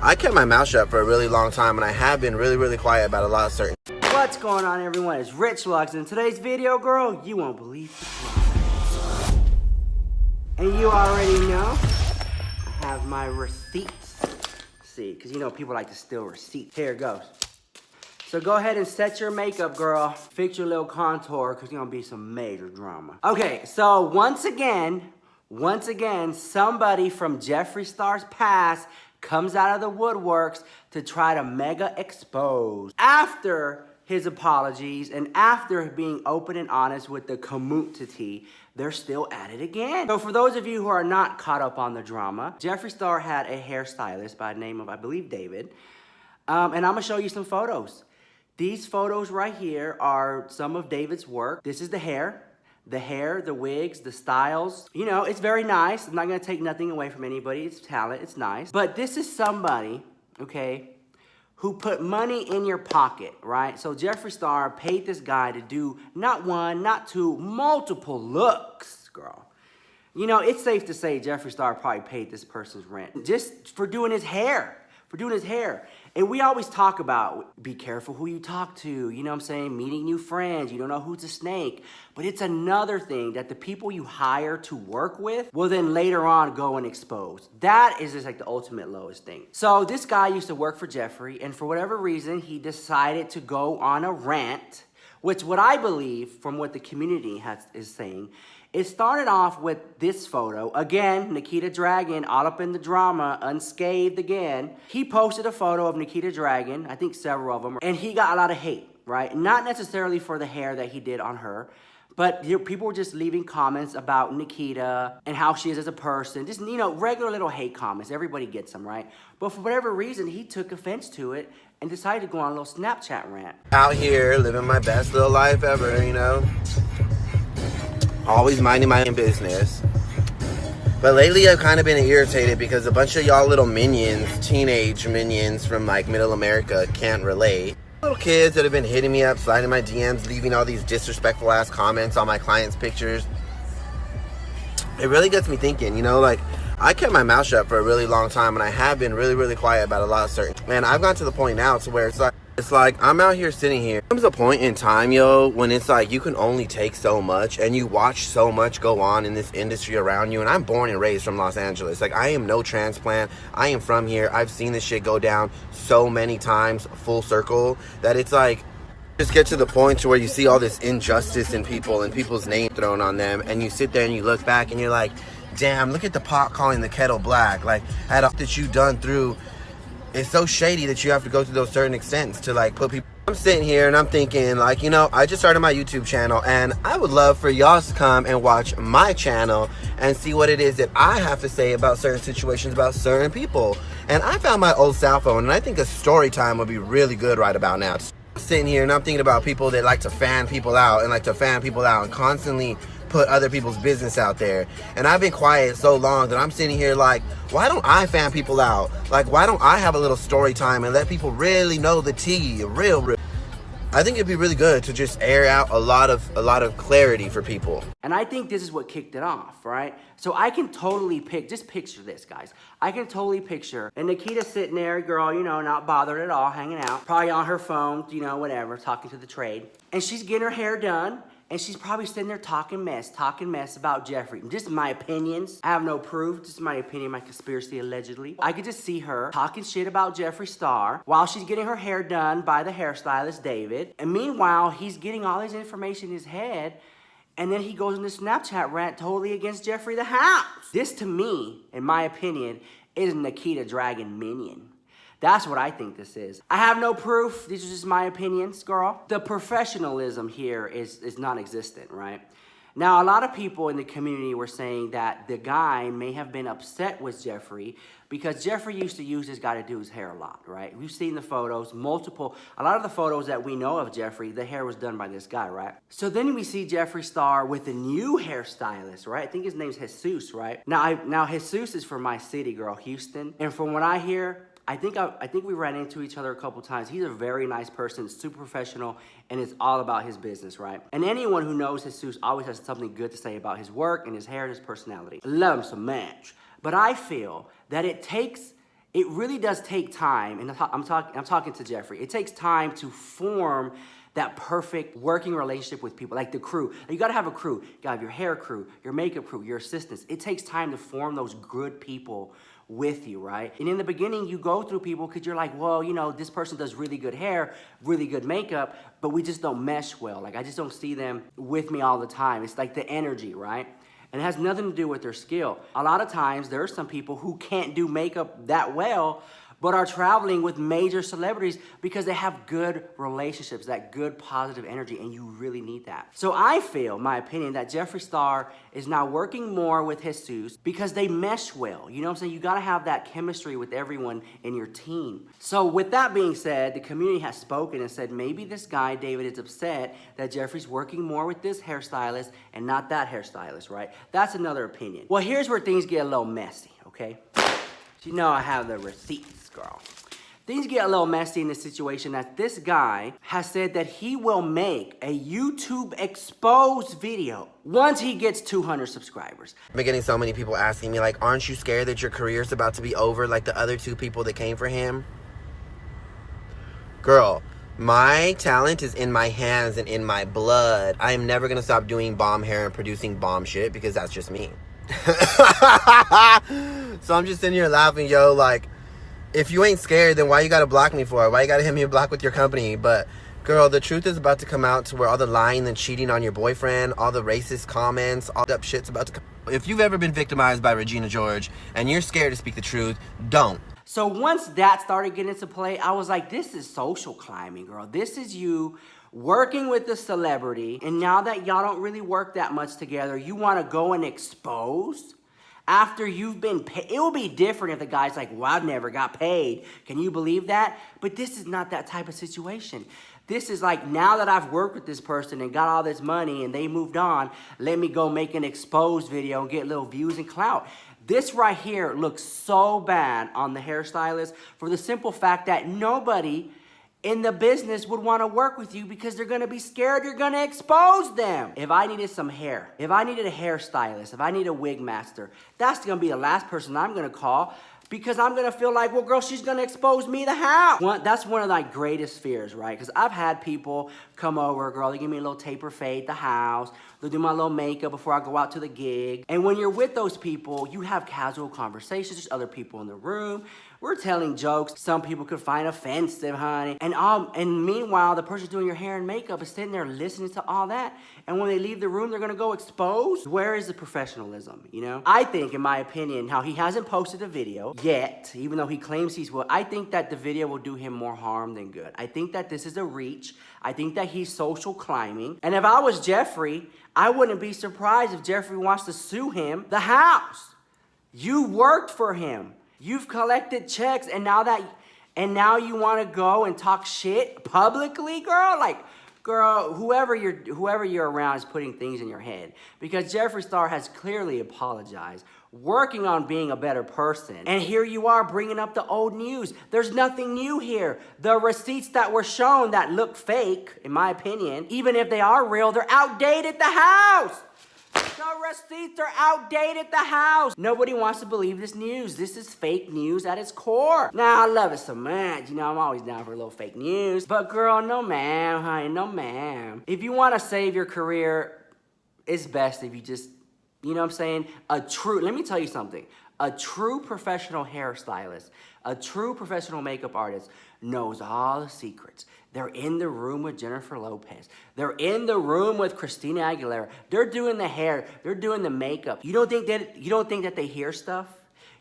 I kept my mouth shut for a really long time, and I have been really quiet about a lot of certain. What's going on, everyone? It's Rich Vlogs. In today's video, girl, you won't believe the price. And you already know, I have my receipts. See, because you know people like to steal receipts. Here it goes. So go ahead and set your makeup, girl. Fix your little contour, because there's gonna be some major drama. Okay, so once again, somebody from Jeffree Star's past comes out of the woodworks to try to mega expose. After his apologies and after being open and honest with the community, they're still at it again. So for those of you who are not caught up on the drama, Jeffree Star had a hairstylist by the name of, I believe, David. And I'm gonna show you some photos. These photos right here are some of David's work. This is the hair, the wigs, the styles. You know, it's very nice. I'm not gonna take nothing away from anybody. It's talent, it's nice. But this is somebody, okay, who put money in your pocket, right? So Jeffree Star paid this guy to do not one, not two, multiple looks, girl. You know, it's safe to say Jeffree Star probably paid this person's rent just for doing his hair. And we always talk about, be careful who you talk to, you know what I'm saying? Meeting new friends, you don't know who's a snake. But it's another thing that the people you hire to work with will then later on go and expose. That is just like the ultimate lowest thing. So this guy used to work for Jeffree, and for whatever reason, he decided to go on a rant, which what I believe, from what the community is saying, it started off with this photo. Again, Nikita Dragun, all up in the drama, unscathed again. He posted a photo of Nikita Dragun, I think several of them, and he got a lot of hate, right? Not necessarily for the hair that he did on her, but people were just leaving comments about Nikita and how she is as a person. Just, you know, regular little hate comments. Everybody gets them, right? But for whatever reason, he took offense to it and decided to go on a little Snapchat rant. Out here, living my best little life ever, you know? Always minding my own business. But lately I've kind of been irritated because a bunch of y'all little minions, teenage minions from like middle America can't relate. Little kids that have been hitting me up, sliding my DMs, leaving all these disrespectful ass comments on my clients' pictures. It really gets me thinking, you know, like I kept my mouth shut for a really long time, and I have been really quiet about a lot of certain. Man, I've gotten to the point now to where it's like I'm out here sitting here. There comes a point in time, yo, when it's like you can only take so much, and you watch so much go on in this industry around you. And I'm born and raised from Los Angeles. Like, I am no transplant. I am from here. I've seen this shit go down so many times, full circle, that it's like just get to the point to where you see all this injustice in people and people's name thrown on them, and you sit there and you look back and you're like, damn, look at the pot calling the kettle black. Like, at all that you've done through, it's so shady that you have to go to those certain extents to like put people. I'm sitting here and I'm thinking, like, you know, I just started my YouTube channel, and I would love for y'all to come and watch my channel and see what it is that I have to say about certain situations, about certain people. And I found my old cell phone, and I think a story time would be really good right about now. I'm sitting here and I'm thinking about people that like to fan people out and constantly put other people's business out there. And I've been quiet so long that I'm sitting here like, why don't I fan people out? Like, why don't I have a little story time and let people really know the tea, real? I think it'd be really good to just air out a lot of clarity for people. And I think this is what kicked it off, right? So I can totally just picture this, guys. I can totally picture, and Nikita sitting there, girl, you know, not bothered at all, hanging out, probably on her phone, you know, whatever, talking to the trade. And she's getting her hair done, and she's probably sitting there talking mess about Jeffree. Just my opinions. I have no proof. Just my opinion, my conspiracy, allegedly. I could just see her talking shit about Jeffree Star while she's getting her hair done by the hairstylist, David. And meanwhile, he's getting all his information in his head, and then he goes into Snapchat rant totally against Jeffree the house. This, to me, in my opinion, is Nikita Dragun minion. That's what I think this is. I have no proof. These are just my opinions, girl. The professionalism here is non-existent, right? Now, a lot of people in the community were saying that the guy may have been upset with Jeffree because Jeffree used to use this guy to do his hair a lot, right? We've seen the photos, a lot of the photos that we know of Jeffree, the hair was done by this guy, right? So then we see Jeffree Star with a new hairstylist, right? I think his name's Jesus, right? Now Jesus is from my city, girl, Houston. And from what I hear, I think we ran into each other a couple times. He's a very nice person, super professional, and it's all about his business, right? And anyone who knows Jesus always has something good to say about his work and his hair and his personality. I love him so much. But I feel that it it really does take time, and I'm talking to Jeffree. It takes time to form that perfect working relationship with people, like the crew. You gotta have a crew. You gotta have your hair crew, your makeup crew, your assistants. It takes time to form those good people with you, right? And in the beginning, you go through people because you're like, well, you know, this person does really good hair, really good makeup, but we just don't mesh well. Like, I just don't see them with me all the time. It's like the energy, right? And it has nothing to do with their skill. A lot of times, there are some people who can't do makeup that well, but are traveling with major celebrities because they have good relationships, that good positive energy, and you really need that. So I feel, my opinion, that Jeffree Star is now working more with Jesus because they mesh well. You know what I'm saying? You gotta have that chemistry with everyone in your team. So with that being said, the community has spoken and said maybe this guy, David, is upset that Jeffree's working more with this hairstylist and not that hairstylist, right? That's another opinion. Well, here's where things get a little messy, okay? You know I have the receipts, girl. Things get a little messy in this situation that this guy has said that he will make a YouTube exposed video once he gets 200 subscribers. I've been getting so many people asking me, like, aren't you scared that your career's about to be over like the other two people that came for him? Girl, my talent is in my hands and in my blood. I am never gonna stop doing bomb hair and producing bomb shit because that's just me. So I'm just sitting here laughing, yo, like, if you ain't scared, then why you gotta block me for it? Why you gotta hit me a block with your company? But girl, the truth is about to come out to where all the lying and cheating on your boyfriend, all the racist comments, all that shit's about to come. If you've ever been victimized by Regina George and you're scared to speak the truth, don't. So once that started getting into play, I was like, this is social climbing, girl. This is you working with a celebrity, and now that y'all don't really work that much together, you want to go and expose after you've been paid. It will be different if the guy's like, well, I've never got paid. Can you believe that? But this is not that type of situation. This is like, now that I've worked with this person and got all this money and they moved on, let me go make an exposed video and get little views and clout. This right here looks so bad on the hairstylist for the simple fact that nobody in the business would want to work with you because they're going to be scared you're going to expose them. If I needed some hair, if I needed a hairstylist, if I need a wig master, that's going to be the last person I'm going to call because I'm going to feel like, well, girl, she's going to expose me the house. That's one of my greatest fears, right? Because I've had people come over, girl, they give me a little taper fade at the house. They'll do my little makeup before I go out to the gig. And when you're with those people, you have casual conversations. There's other people in the room. We're telling jokes some people could find offensive, honey. And meanwhile, the person doing your hair and makeup is sitting there listening to all that. And when they leave the room, they're going to go exposed. Where is the professionalism, you know? I think, in my opinion, how he hasn't posted a video yet, even though he claims he's will, I think that the video will do him more harm than good. I think that this is a reach. I think that he's social climbing. And if I was Jeffree, I wouldn't be surprised if Jeffree wants to sue him, the house. You worked for him. You've collected checks, and now you want to go and talk shit publicly, girl? Like, girl, whoever you're around is putting things in your head. Because Jeffree Star has clearly apologized, working on being a better person. And here you are bringing up the old news. There's nothing new here. The receipts that were shown that look fake, in my opinion, even if they are real, they're outdated at the house. The receipts are outdated at the house. Nobody wants to believe this news. This is fake news at its core. Now, I love it so much. You know, I'm always down for a little fake news. But girl, no ma'am, honey, no ma'am. If you want to save your career, it's best if you just, you know what I'm saying? Let me tell you something. A true professional hairstylist, a true professional makeup artist knows all the secrets. They're in the room with Jennifer Lopez. They're in the room with Christina Aguilera. They're doing the hair. They're doing the makeup. You don't think that they hear stuff?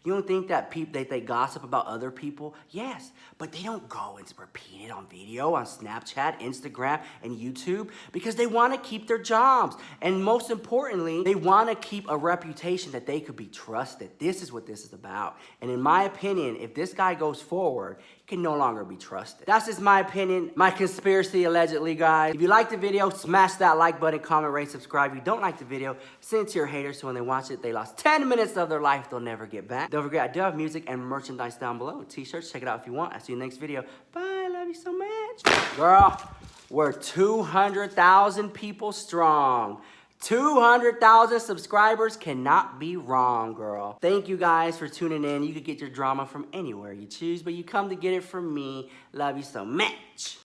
You don't think that they gossip about other people? Yes, but they don't go and repeat it on video, on Snapchat, Instagram, and YouTube because they want to keep their jobs. And most importantly, they want to keep a reputation that they could be trusted. This is what this is about. And in my opinion, if this guy goes forward, he can no longer be trusted. That's just my opinion, my conspiracy allegedly, guys. If you like the video, smash that like button, comment, rate, subscribe. If you don't like the video, send it to your haters so when they watch it, they lost 10 minutes of their life they'll never get back. Don't forget, I do have music and merchandise down below. T-shirts, check it out if you want. I'll see you in the next video. Bye, love you so much. Girl, we're 200,000 people strong. 200,000 subscribers cannot be wrong, girl. Thank you guys for tuning in. You could get your drama from anywhere you choose, but you come to get it from me. Love you so much.